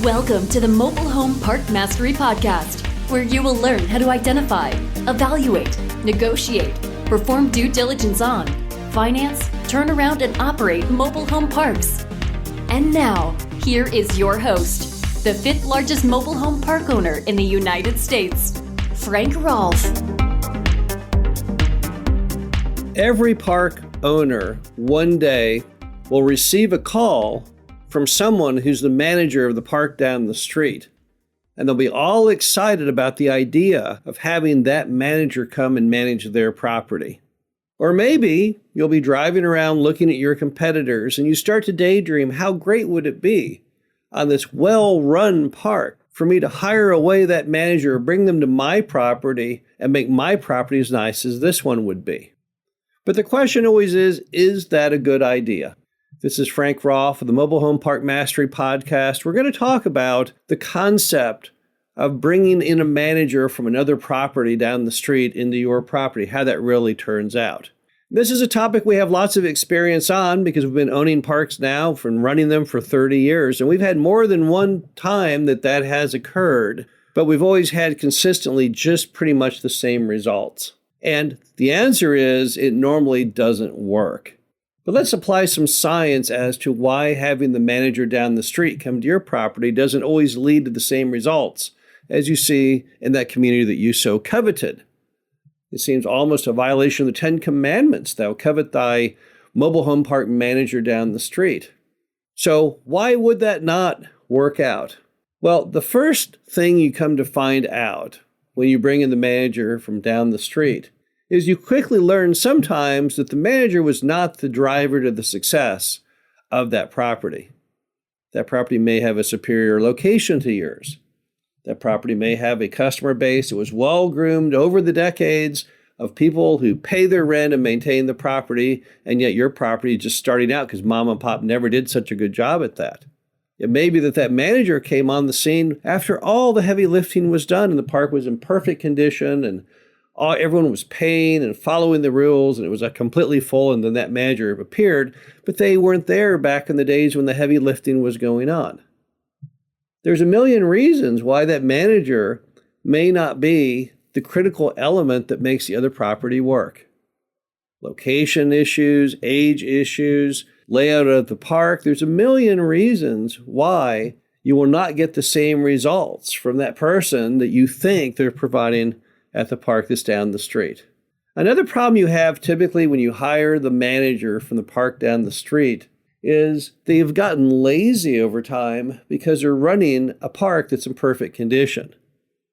Welcome to the Mobile Home Park Mastery Podcast, where you will learn how to identify, evaluate, negotiate, perform due diligence on, finance, turn around, and operate mobile home parks. And now, here is your host, the fifth largest mobile home park owner in the United States, Frank Rolfe. Every park owner one day will receive a call from someone who's the manager of the park down the street. And they'll be all excited about the idea of having that manager come and manage their property. Or maybe you'll be driving around looking at your competitors and you start to daydream, how great would it be on this well-run park for me to hire away that manager, bring them to my property, and make my property as nice as this one would be. But the question always is that a good idea? This is Frank Rolfe of the Mobile Home Park Mastery Podcast. We're going to talk about the concept of bringing in a manager from another property down the street into your property, how that really turns out. This is a topic we have lots of experience on because we've been owning parks now and running them for 30 years. And we've had more than one time that has occurred, but we've always had consistently just pretty much the same results. And the answer is it normally doesn't work. But let's apply some science as to why having the manager down the street come to your property doesn't always lead to the same results as you see in that community that you so coveted. It seems almost a violation of the 10 Commandments, thou covet thy mobile home park manager down the street. So why would that not work out? Well, the first thing you come to find out when you bring in the manager from down the street is you quickly learn sometimes that the manager was not the driver to the success of that property. That property may have a superior location to yours. That property may have a customer base that was well-groomed over the decades of people who pay their rent and maintain the property, and yet your property is just starting out because mom and pop never did such a good job at that. It may be that manager came on the scene after all the heavy lifting was done and the park was in perfect condition and everyone was paying and following the rules, and it was completely full, and then that manager appeared, but they weren't there back in the days when the heavy lifting was going on. There's a million reasons why that manager may not be the critical element that makes the other property work. Location issues, age issues, layout of the park. There's a million reasons why you will not get the same results from that person that you think they're providing at the park that's down the street. Another problem you have typically when you hire the manager from the park down the street is they've gotten lazy over time because they're running a park that's in perfect condition.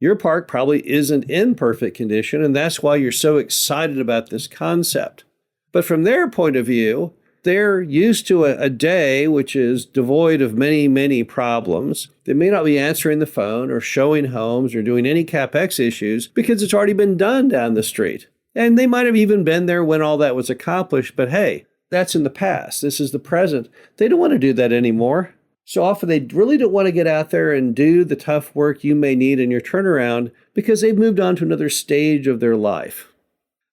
Your park probably isn't in perfect condition, and that's why you're so excited about this concept. But from their point of view, they're used to a day which is devoid of many, many problems. They may not be answering the phone or showing homes or doing any CapEx issues because it's already been done down the street. And they might have even been there when all that was accomplished, but hey, that's in the past. This is the present. They don't want to do that anymore. So often they really don't want to get out there and do the tough work you may need in your turnaround because they've moved on to another stage of their life.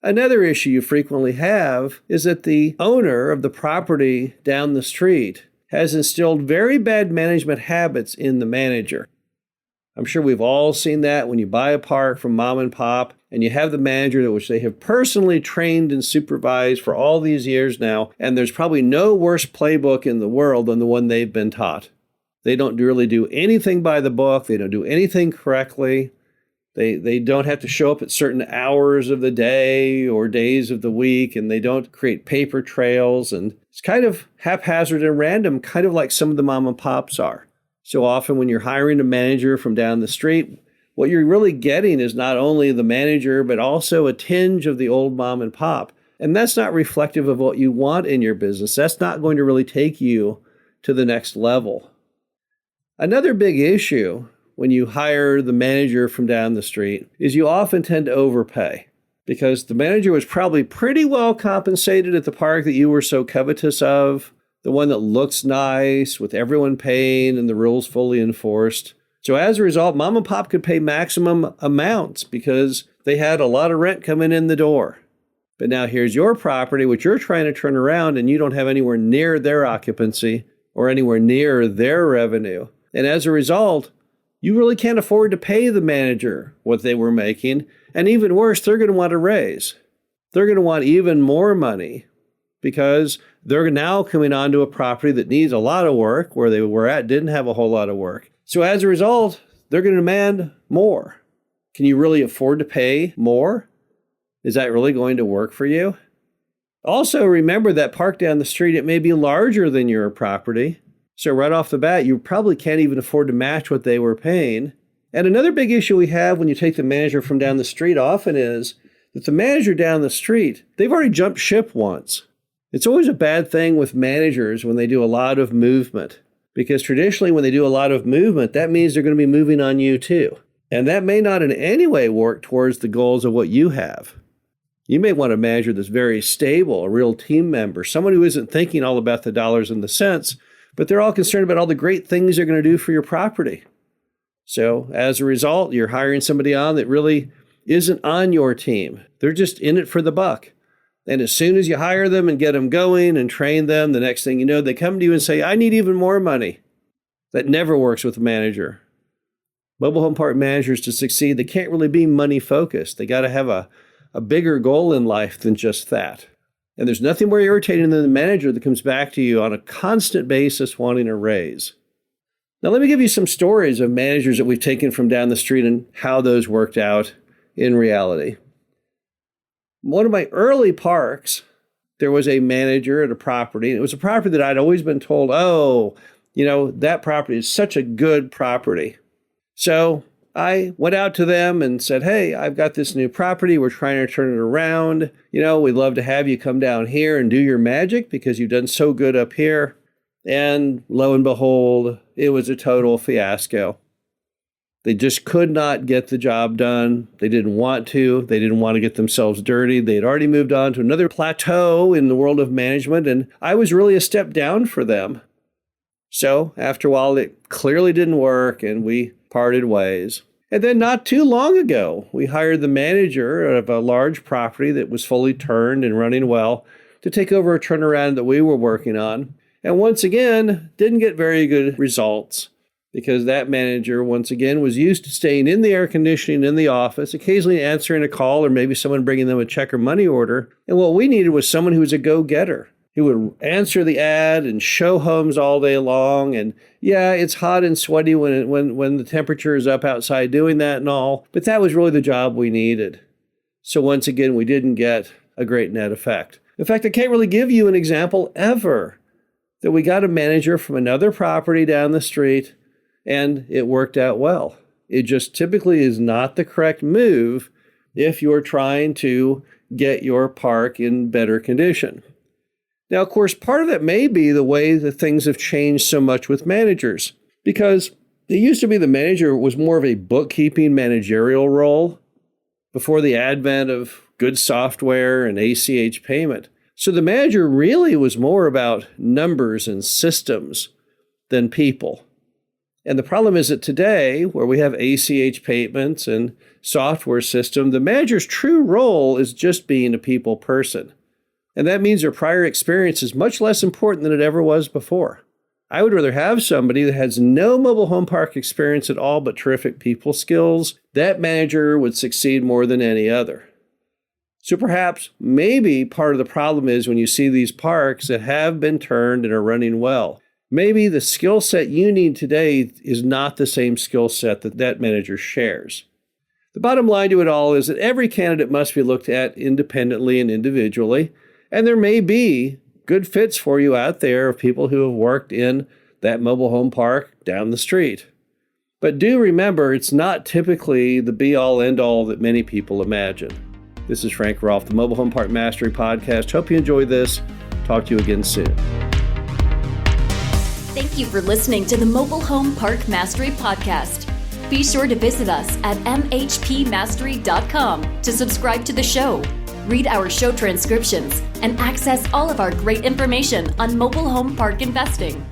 Another issue you frequently have is that the owner of the property down the street has instilled very bad management habits in the manager. I'm sure we've all seen that when you buy a park from mom and pop and you have the manager which they have personally trained and supervised for all these years now, and there's probably no worse playbook in the world than the one they've been taught. They don't really do anything by the book. They don't do anything correctly. They don't have to show up at certain hours of the day or days of the week, and they don't create paper trails. And it's kind of haphazard and random, kind of like some of the mom and pops are. So often when you're hiring a manager from down the street, what you're really getting is not only the manager, but also a tinge of the old mom and pop. And that's not reflective of what you want in your business. That's not going to really take you to the next level. Another big issue when you hire the manager from down the street is you often tend to overpay because the manager was probably pretty well compensated at the park that you were so covetous of, the one that looks nice with everyone paying and the rules fully enforced. So as a result, mom and pop could pay maximum amounts because they had a lot of rent coming in the door. But now here's your property, which you're trying to turn around, and you don't have anywhere near their occupancy or anywhere near their revenue. And as a result, you really can't afford to pay the manager what they were making. And even worse, they're going to want a raise. They're going to want even more money because they're now coming onto a property that needs a lot of work where they were at didn't have a whole lot of work. So as a result, they're going to demand more. Can you really afford to pay more? Is that really going to work for you? Also, remember that park down the street, it may be larger than your property. So right off the bat, you probably can't even afford to match what they were paying. And another big issue we have when you take the manager from down the street often is that the manager down the street, they've already jumped ship once. It's always a bad thing with managers when they do a lot of movement, because traditionally when they do a lot of movement, that means they're going to be moving on you too. And that may not in any way work towards the goals of what you have. You may want a manager that's very stable, a real team member, someone who isn't thinking all about the dollars and the cents, but they're all concerned about all the great things they're going to do for your property. So as a result, you're hiring somebody on that really isn't on your team. They're just in it for the buck. And as soon as you hire them and get them going and train them, the next thing you know, they come to you and say, I need even more money. That never works with a manager. Mobile home park managers, to succeed, they can't really be money focused. They got to have a bigger goal in life than just that. And there's nothing more irritating than the manager that comes back to you on a constant basis wanting a raise. Now, let me give you some stories of managers that we've taken from down the street and how those worked out in reality. One of my early parks, there was a manager at a property, and it was a property that I'd always been told, that property is such a good property. So I went out to them and said, hey, I've got this new property. We're trying to turn it around. We'd love to have you come down here and do your magic because you've done so good up here. And lo and behold, it was a total fiasco. They just could not get the job done. They didn't want to. They didn't want to get themselves dirty. They had already moved on to another plateau in the world of management, and I was really a step down for them. So after a while, it clearly didn't work, and we parted ways. And then not too long ago, we hired the manager of a large property that was fully turned and running well to take over a turnaround that we were working on. And once again, didn't get very good results because that manager, once again, was used to staying in the air conditioning in the office, occasionally answering a call or maybe someone bringing them a check or money order. And what we needed was someone who was a go-getter. He would answer the ad and show homes all day long. And yeah, it's hot and sweaty when the temperature is up outside doing that and all. But that was really the job we needed. So once again, we didn't get a great net effect. In fact, I can't really give you an example ever that we got a manager from another property down the street and it worked out well. It just typically is not the correct move if you're trying to get your park in better condition. Now, of course, part of that may be the way that things have changed so much with managers, because it used to be the manager was more of a bookkeeping managerial role before the advent of good software and ACH payment. So the manager really was more about numbers and systems than people. And the problem is that today, where we have ACH payments and software system, the manager's true role is just being a people person. And that means their prior experience is much less important than it ever was before. I would rather have somebody that has no mobile home park experience at all but terrific people skills. That manager would succeed more than any other. So perhaps, maybe part of the problem is when you see these parks that have been turned and are running well, maybe the skill set you need today is not the same skill set that manager shares. The bottom line to it all is that every candidate must be looked at independently and individually, and there may be good fits for you out there of people who have worked in that mobile home park down the street. But do remember, it's not typically the be-all, end-all that many people imagine. This is Frank Rolfe, the Mobile Home Park Mastery Podcast. Hope you enjoyed this. Talk to you again soon. Thank you for listening to the Mobile Home Park Mastery Podcast. Be sure to visit us at mhpmastery.com to subscribe to the show, read our show transcriptions, and access all of our great information on mobile home park investing.